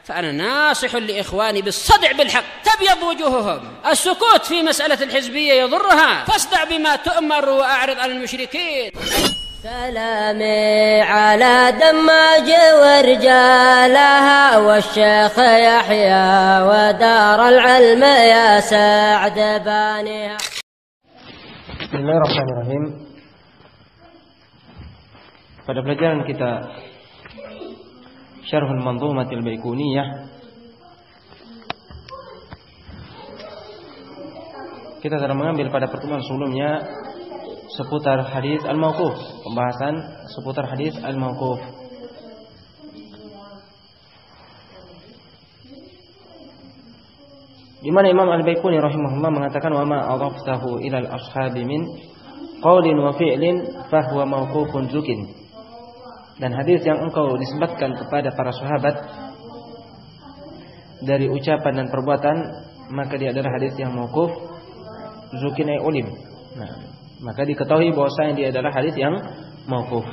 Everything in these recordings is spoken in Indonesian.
فأنا ناصح لإخواني بالصدع بالحق تبيض وجوههم. السكوت في مسألة الحزبية يضرها، فاصدع بما تؤمر وأعرض عن المشركين. سلامي على دماج ورجالها والشيخ يحيى ودار العلم يا سعد بانيها. Bismillahirrahmanirrahim. Pada pelajaran kita Syarhul Manzumatil Baiquniyah, kita telah mengambil pada pertemuan sebelumnya seputar hadis al-mauquf, pembahasan seputar hadis al-mauquf. Di mana Imam Al-Baiquni rahimahullah mengatakan wa ma adaftahu ila al-ashabi min qaulin wa fi'lin fa huwa mauqufun zukin. Dan hadis yang engkau nisbatkan kepada para sahabat dari ucapan dan perbuatan, maka dia adalah hadis yang mauquf zukin ay ulim. Nah, maka diketahui bahwasanya dia adalah hadis yang mauquf.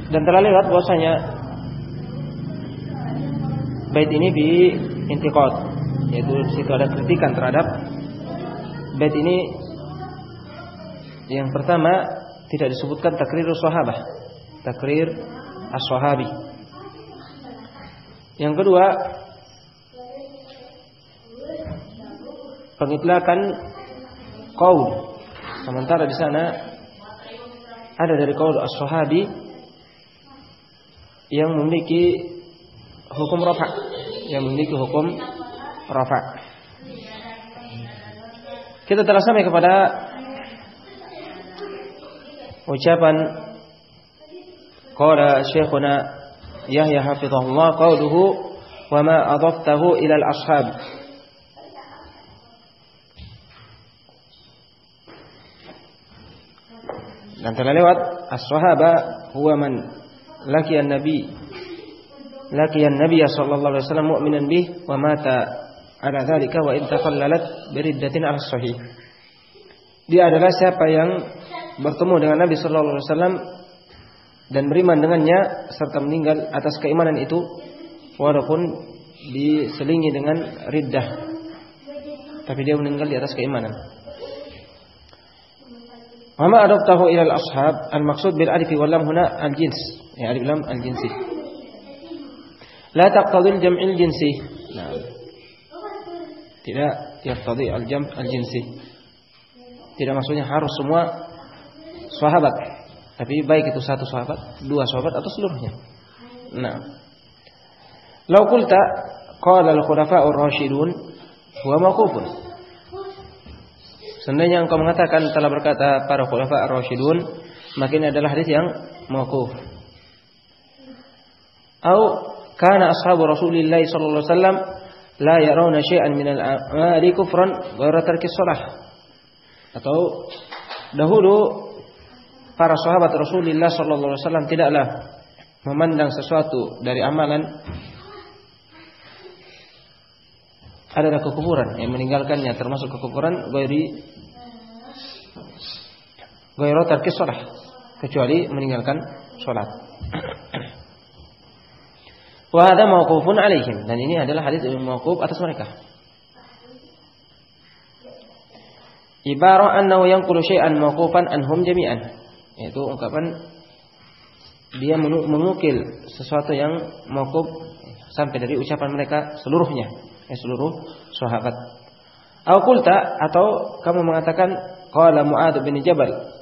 Dan telah lewat bahwasanya bait ini bi intiqad, yaitu situ ada kritikan terhadap bait ini. Yang pertama, tidak disebutkan takrirus sahabah, takrir as-sahabi. Yang kedua, pengitlakan qaul, sementara di sana ada dari qaul as-sahabi yang memiliki hukum rafa', Kita telah sampai kepada ucapan qala syekhuna Yahya hafizahullah qauluhu wa ma adaftahu ila al-ashab. Dan telah lewat as-sahaba huwa man laqiya an-nabiy sallallahu alaihi wasallam mu'minan bih wa mata ala dzalika wa in taqallalat bi riddatin al-sahih. Dia adalah siapa yang bertemu dengan Nabi sallallahu alaihi wasallam dan beriman dengannya serta meninggal atas keimanan itu walaupun diselingi dengan riddah, tapi dia meninggal di atas keimanan. Wa ma adaftahu ila al-ashab, al-maqsud bil alif wal lam huna al-jins, ya alif lam al-jinsi. La taqtadi al-jam' al-jinsi. Nah, tidak yaqtadi al-jam' al-jinsi. Tidak maksudnya harus semua sahabat, tapi baik itu satu sahabat, dua sahabat atau seluruhnya. Nah, law qulta qala al-khulafa'ur rasyidun huwa mauqufun. Seandainya engkau mengatakan telah berkata para khulafa'ur rasyidun, maka ini adalah hadis yang mauquf. Atau kana ashabu Rasulillah sallallahu alaihi wasallam la yarawna syai'an min al-a'mali kufran ghayra tarki shalah. Atau dahulu para sahabat Rasulullah sallallahu alaihi wasallam tidaklah memandang sesuatu dari amalan adalah kekufuran, yang meninggalkannya termasuk kekufuran ghairu tarki shalah, kecuali meninggalkan salat. Wa hadza mauqufun alaihim, dan ini adalah hadis yang mauquf atas mereka. Ibarah annahu yanqulu syai'an mauqufan anhum jami'an. Yaitu ungkapan dia mengukil sesuatu yang mauquf sampai dari ucapan mereka seluruhnya, seluruh sahabat. Au qulta, atau kamu mengatakan qala Mu'adz bin Jabal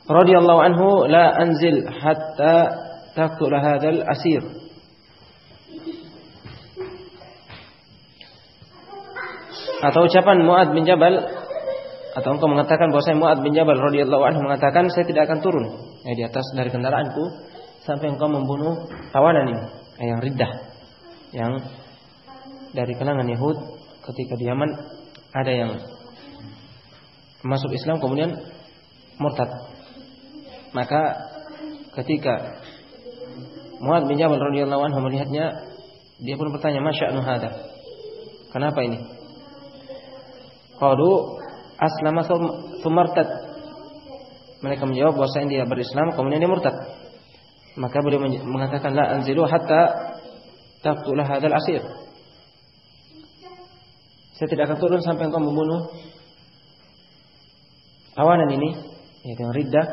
radhiyallahu anhu la anzil hatta taqtul hadzal asir. Atau ucapan Mu'adz bin Jabal, atau engkau mengatakan bahwa Mu'adz bin Jabal radhiyallahu anhu mengatakan saya tidak akan turun di atas dari kendaraanku sampai engkau membunuh tawanan ini, yang riddah, yang dari kalangan Yahud ketika di Yaman ada yang masuk Islam kemudian murtad. Maka ketika Mu'adz bin Jabal radhiyallahu anhu melihatnya, dia pun bertanya, "Masya'nu hada?" Kenapa ini? Qalu aslama sumartad. mereka menjawab bahwasanya dia berislam kemudian dia murtad. Maka beliau mengatakan la anzilu hatta taqtula hadzal asir. Saya tidak akan turun sampai engkau membunuh tawanan ini, yaitu yang riddah.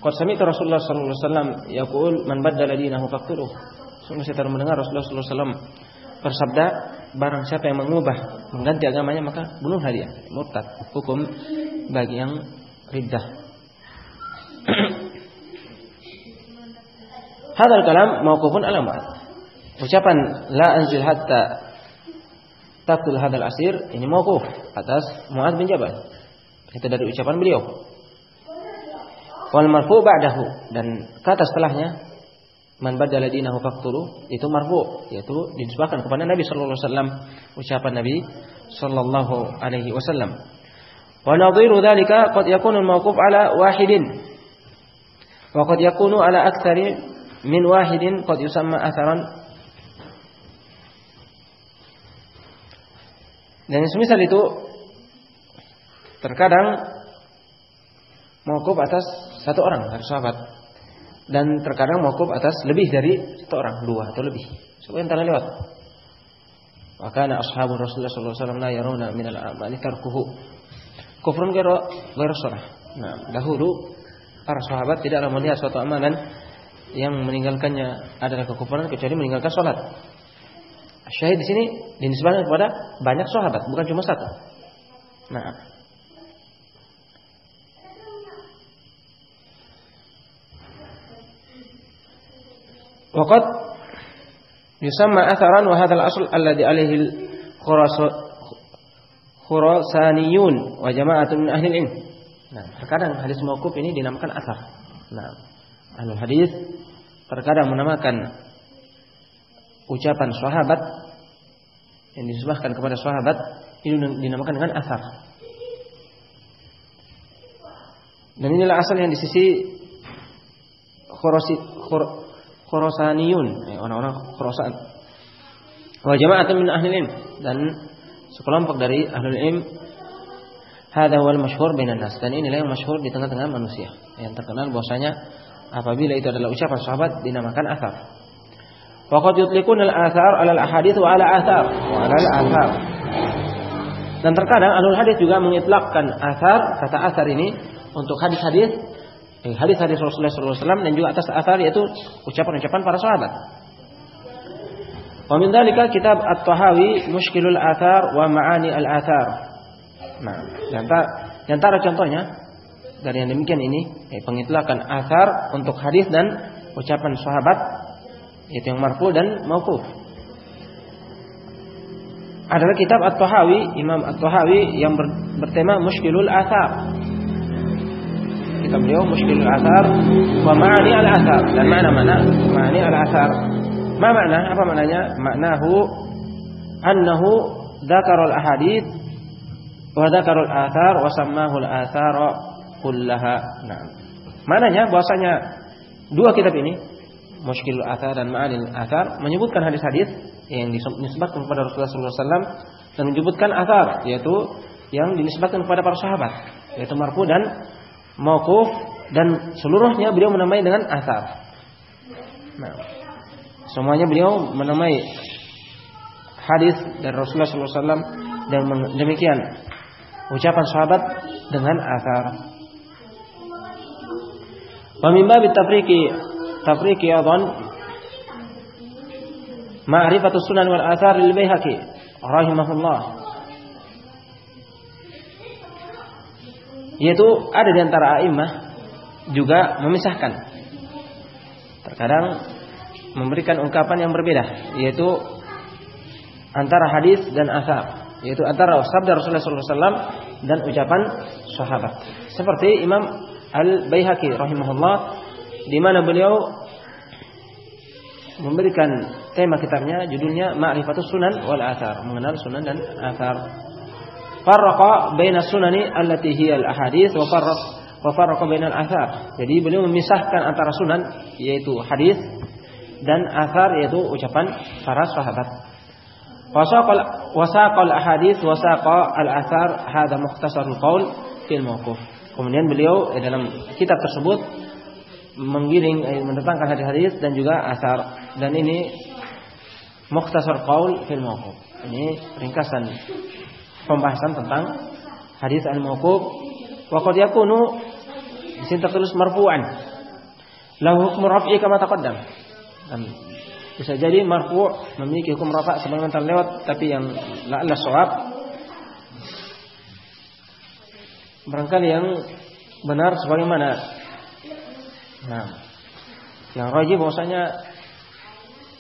Qad sami'tu Rasulullah sallallahu alaihi wasallam yaqul man baddala dinahu faqtuluh. Sungguh saya telah mendengar Rasulullah sallallahu alaihi wasallam bersabda, barang siapa yang mengubah, mengganti agamanya maka bunuhlah dia, murtad. Hukum bagi yang riddah. Hadzal kalam mauqufun ala Mu'adz. Ucapan la anzil hatta taqtul hadzal asir ini mauquf atas Mu'adz bin Jabal. Itu dari ucapan beliau. Wal marfu ba'dahu, dan kata setelahnya man badala dinahu faqtulu itu marfu, yaitu dinisbahkan kepada Nabi sallallahu alaihi wasallam, ucapan Nabi sallallahu alaihi wasallam. Wa nadhiru dzalika qad yakunu al-mawquf ala wahidin wa qad yakunu ala aktsari min wahidin qad yusamma atharan. Dan semisal itu terkadang mauquf atas satu orang dari sahabat, dan terkadang mauquf atas lebih dari satu orang, dua atau lebih. Seperti yang telah lewat. Wa kana ashabu Rasulullah sallallahu alaihi wasallam la yarawna min al-a'mali tarkuhu kufrun ghairu sharah. Nah, dahulu para sahabat tidaklah melihat suatu amalan yang meninggalkannya adalah kekufuran kecuali meninggalkan salat. Syahid di sini dinisbahkan kepada banyak sahabat, bukan cuma satu. Nah, waqad yusamma atharan wa hadzal asl alladhi alaihi al-khurasaniyun wa jama'atun min ahli al-ilm. Nah, terkadang hadis mauquf ini dinamakan athar. Nah, ahlul hadis terkadang menamakan ucapan sahabat yang disebutkan kepada sahabat itu dinamakan dengan athar. Dan inilah asal yang di sisi Khurasaniyun, orang-orang Khurasan. Wa jama'atun min ahli ilm, dan sekelompok dari ahlul ilm. Hadza wal masyhur bainan nas, dan inilah yang masyhur di tengah-tengah manusia, yang terkenal bahwasanya apabila itu adalah ucapan sahabat dinamakan athar. Wa qad yutliquna al-athar 'ala al-ahadits wa 'ala athar wa 'ala al-athar. Dan terkadang ahlul hadis juga mengitlaqkan athar, kata athar ini untuk hadis-hadis Rasulullah sallallahu alaihi wasallam, dan juga atas athar yaitu ucapan-ucapan para sahabat. Wa min dzalika kitab At-Tahawi Mushkilul Athar wa Ma'ani Al-Athar. Nah, di antara contohnya dari yang demikian ini, pengitlakan athar untuk hadis dan ucapan sahabat, yaitu yang marfu dan mauquf. Adalah kitab At-Tahawi, Imam At-Tahawi yang bertema Mushkilul Athar. Kitab beliau Mushkilul Athar wa Ma'ani Al-Athar, dan mana-mana Ma'ani Al-Athar. Ma makna? Apa maknanya? Maknahu annahu dzakara al-ahadits wa dzakara al-athar wa sammahu al-athara kullaha. Nah, maknanya bahwasanya dua kitab ini, Mushkilul Athar dan Ma'ani Al-Athar, menyebutkan hadis-hadis yang dinisbatkan kepada Rasulullah sallallahu alaihi wasallam, dan menyebutkan athar, yaitu yang dinisbatkan kepada para sahabat, yaitu marfu dan mauquf, dan seluruhnya beliau menamai dengan athar. Nah, semuanya beliau menamai hadis dari Rasulullah sallallahu alaihi wasallam, dan demikian ucapan sahabat dengan athar. Wa min bab tafriqi adhan ma'rifatus sunan wal athar lil Baihaqi rahimahullah. Yaitu ada di antara a'immah juga memisahkan, terkadang memberikan ungkapan yang berbeda, yaitu antara hadis dan athar, yaitu antara sabda Rasulullah SAW dan ucapan sahabat. Seperti Imam Al-Baihaqi rahimahullah, di mana beliau memberikan tema kitabnya, judulnya Ma'rifatus Sunan wal Athar, mengenal sunan dan athar. Farraqa baina sunani allati hiya al-ahadits wa farraqa baina al-athar. Jadi beliau memisahkan antara sunan, yaitu hadis, dan athar, yaitu ucapan para sahabat. Wasaqal ahadits wasaqa al-athar, hadha mukhtasarul qaul fil mawquf. Kemudian beliau dalam kitab tersebut mendatangkan hadis-hadis dan juga asar, dan ini mukhtasar qaul fil mauquf. Ini ringkasan pembahasan tentang hadis al-mauquf. Wa qad yakunu di sini tertulis marfu'an lahu hukmu raf'i kama taqaddam. Dan bisa jadi marfu' memiliki hukum rafa' sebagaimana telah lewat, tapi yang la'alla shawab, barangkali yang benar sebagaimana yang rajih bahwasanya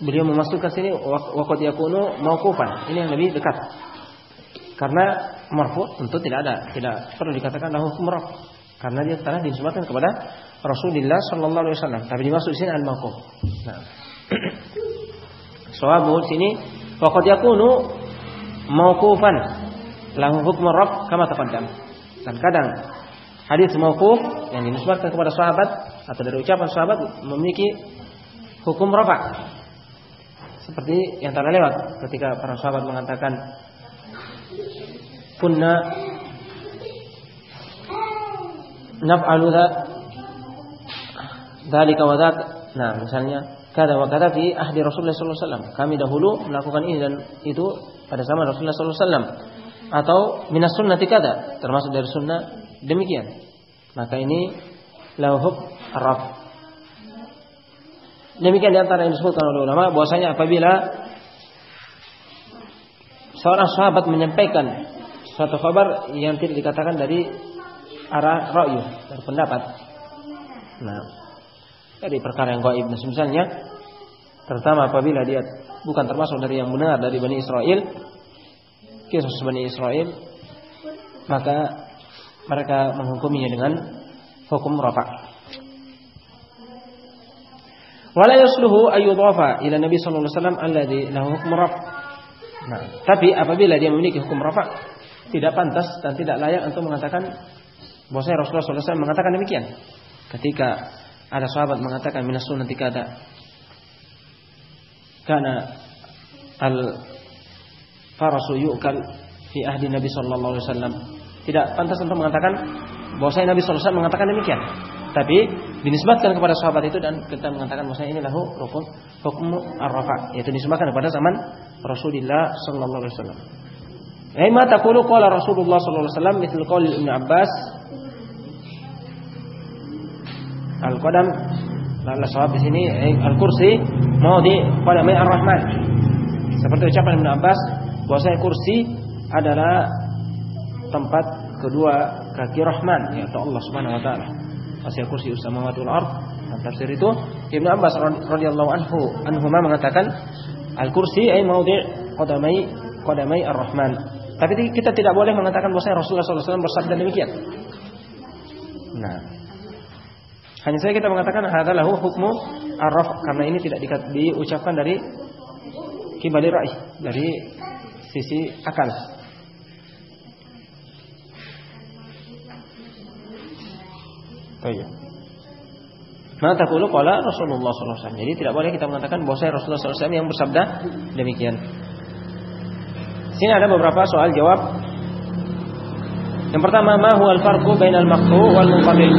beliau memasukkan sini wa qad yakunu mauqufan. Ini yang lebih dekat. Karena marfu' tentu tidak perlu dikatakan lahu hukum raf', karena dia telah dinisbatkan kepada Rasulullah sallallahu alaihi wasallam. Tapi dimaksud di sini al-mauquf. Shawabu sini wa qad yakunu mauqufan lahu hukum raf' kama taqaddam. Dan kadang hadis mauquf yang dinisbatkan kepada sahabat atau dari ucapan sahabat memiliki hukum rafa'. Seperti yang telah lewat ketika para sahabat mengatakan kunna naf'alu dzalika wa dzak. Nah, misalnya kada wa kada fi ahdi Rasulullah sallallahu alaihi wasallam. Kami dahulu melakukan ini dan itu pada zaman Rasulullah sallallahu alaihi wasallam. Atau minas sunnati kada, termasuk dari sunnah demikian. Maka ini lahu ar-raf'. Demikian di antara yang disebutkan oleh ulama bahwasanya apabila seorang sahabat menyampaikan suatu kabar yang tidak dikatakan dari arah ra'yu, dari pendapat. Dari perkara yang gaib, misalnya terutama apabila dia bukan termasuk dari yang benar dari Bani Israel, kisah Bani Israel, maka mereka menghukuminya dengan hukum rafa'. Wala yasluhu ayyudhafa ila Nabi sallallahu alaihi wasallam alladhi lahu hukm raf'. Tapi apabila dia memiliki hukum rafa', tidak pantas dan tidak layak untuk mengatakan bahwasanya Rasulullah sallallahu alaihi wasallam mengatakan demikian. Ketika ada sahabat mengatakan minas sunnati kada, kana al-farasu yu'kal fi ahdi Nabi sallallahu alaihi wasallam. Tidak pantas untuk mengatakan bahwasanya Nabi sallallahu alaihi wasallam mengatakan demikian. Tapi dinisbatkan kepada sahabat itu dan kita mengatakan bahwasanya ini lahu hukum ar-rafa', yaitu dinisbatkan kepada zaman Rasulullah sallallahu alaihi wasallam. Ma taqulu qala Rasulullah sallallahu alaihi wasallam mithlu qauli Ibnu Abbas al-qadam, la sawab di sini al-kursi mawdi qadamai ar-rahman. Seperti ucapan Ibnu Abbas bahwasanya kursi adalah tempat kedua kaki Rahman, yaitu Allah Subhanahu wa taala. Wasi'a kursi samawati wal ard. Tafsir itu Ibnu Abbas radhiyallahu anhu mengatakan al-kursi ay mawdi' qadamai ar-rahman. Tapi kita tidak boleh mengatakan bahwa Rasulullah SAW bersabda demikian. Hanya saja kita mengatakan hadza lahu hukmu ar-raf', karena ini tidak diucapkan dari kibali ra'i, dari sisi akal. Nah, taqulu qala Rasulullah sallallahu alaihi wasallam. Jadi tidak boleh kita mengatakan bahwa Rasulullah sallallahu alaihi wasallam yang bersabda demikian. Sini ada beberapa soal jawab. Yang pertama, ma huwal farqu bainal maqtu' wal munqati'?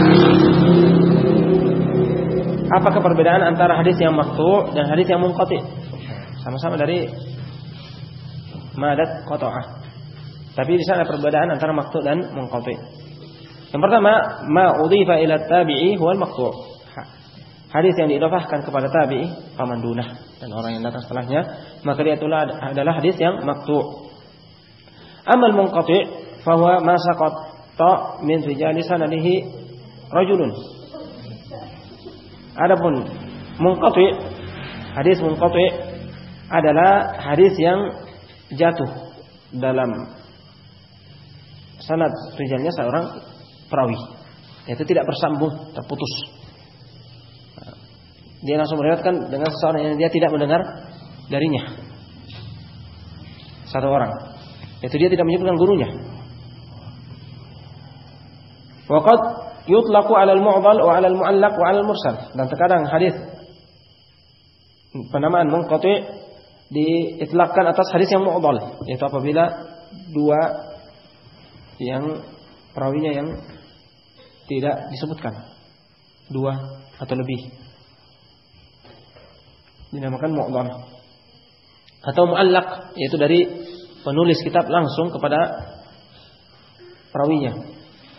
Apakah perbedaan antara hadis yang maqtu' dan hadis yang munqati'? Sama-sama dari madat qata'ah. Tapi di sana perbedaan antara maqtu' dan munqati'. Yang pertama, ma udhifa ila tabi'i huwal maqtu'. Hadis yang diidhafahkan kepada tabi'i, faman dunah, dan orang yang datang setelahnya, maka dia adalah hadis yang maqtu'. Amal munqati' fa huwa ma saqata min rijali sanadihi rajulun. Adapun munqati', hadis munqati' adalah hadis yang jatuh dalam sanad rijalnya seorang perawi, yaitu tidak bersambung, terputus. Dia langsung meriwayatkan dengan seseorang yang dia tidak mendengar darinya. Satu orang, yaitu dia tidak menyebutkan gurunya. Waqad yutlaqu 'ala al-mu'dhal wa 'ala al-mu'allaq wa 'ala al-mursal. Dan terkadang hadis penamaan munqati' diitlaqkan atas hadis yang mu'dhal, yaitu apabila dua yang perawinya yang tidak disebutkan 2 atau lebih, dinamakan mu'dhal. Atau mu'allaq, yaitu dari penulis kitab langsung kepada perawinya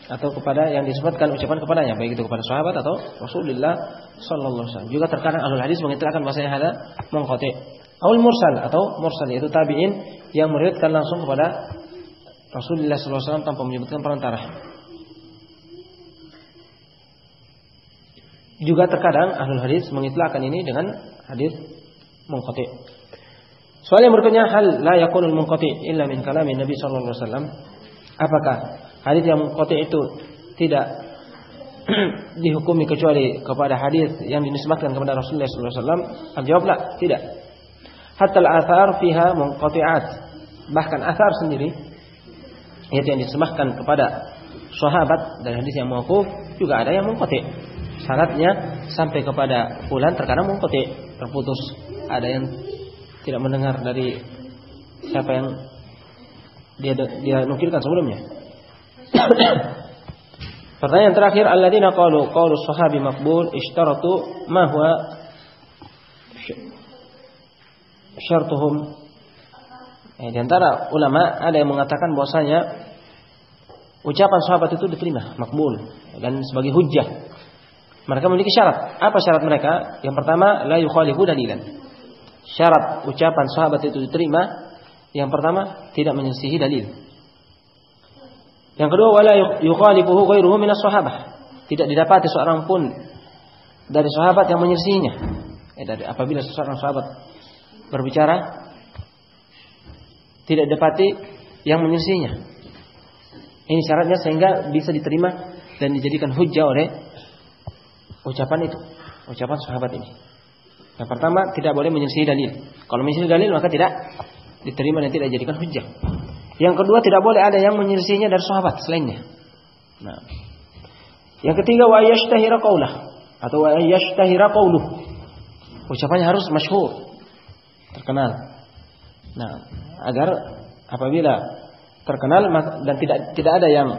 atau kepada yang disebutkan ucapan kepadanya, baik itu kepada sahabat atau Rasulullah sallallahu alaihi wasallam. Juga terkadang ahlul hadis mengistilahkan bahasanya hada munqati. Aul mursal atau mursal, yaitu tabi'in yang meriwayatkan langsung kepada Rasulullah sallallahu alaihi wasallam tanpa menyebutkan perantara. Juga terkadang ahlul hadis mengistilahkan ini dengan hadis munqati. Soal yang berikutnya, hal la yakunul munqati illa min kalamin Nabi sallallahu alaihi wasallam. Apakah hadis yang munqati itu tidak dihukumi kecuali kepada hadis yang dinisbatkan kepada Rasulullah sallallahu alaihi wasallam? Al-jawab la, tidak. Hatta al-athar fiha munqati'at. Bahkan athar sendiri, yaitu yang disebutkan kepada sahabat dari hadis yang mauquf, juga ada yang munqati. Syaratnya sampai kepada fulan, terkadang munqati, terputus. Ada yang tidak mendengar dari siapa yang dia nukilkan sebelumnya. Pertanyaan terakhir, alladzina qalu qaulu sahabi maqbul ishtaratu ma huwa syartuhum. Di antara ulama ada yang mengatakan bahwasanya ucapan sahabat itu diterima, makbul, dan sebagai hujjah. Mereka memiliki syarat. Apa syarat mereka? Yang pertama, la yukhalifu dalilan. Syarat ucapan sahabat itu diterima, yang pertama, tidak menyelisihi dalil. Yang kedua, wala yukhalifuhu ghairuhu minas sahabah. Tidak didapati seorang pun dari sahabat yang menyelisihinya. Apabila seorang sahabat berbicara, tidak didapati yang menyelisihinya. Ini syaratnya sehingga bisa diterima dan dijadikan hujjah oleh ucapan itu, ucapan sahabat ini. Yang pertama, tidak boleh menyelisihi dalil. Kalau menyelisihi dalil maka tidak diterima dan tidak dijadikan hujjah. Yang kedua, tidak boleh ada yang menyelisihinya dari sahabat selainnya. Nah, yang ketiga, wa yashtahira qaulah atau wa yashtahira qauluh. Ucapannya harus masyhur, terkenal. Nah, agar apabila terkenal dan tidak ada yang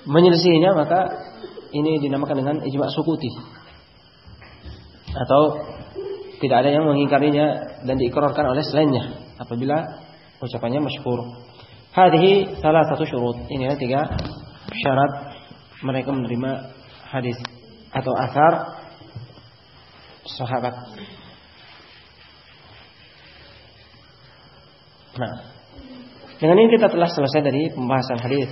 menyelisihinya, maka ini dinamakan dengan ijma' sukuti. Atau tidak ada yang mengingkarinya dan diikrarkan oleh selainnya apabila ucapannya masyhur. Hadhihi salah satu syurut. Inilah 3 syarat mereka menerima hadis atau athar sahabat. Nah, dengan ini kita telah selesai dari pembahasan hadis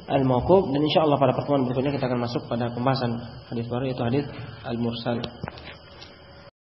al-mauquf, dan insyaallah pada pertemuan berikutnya kita akan masuk pada pembahasan hadis baru, yaitu hadis al-mursal.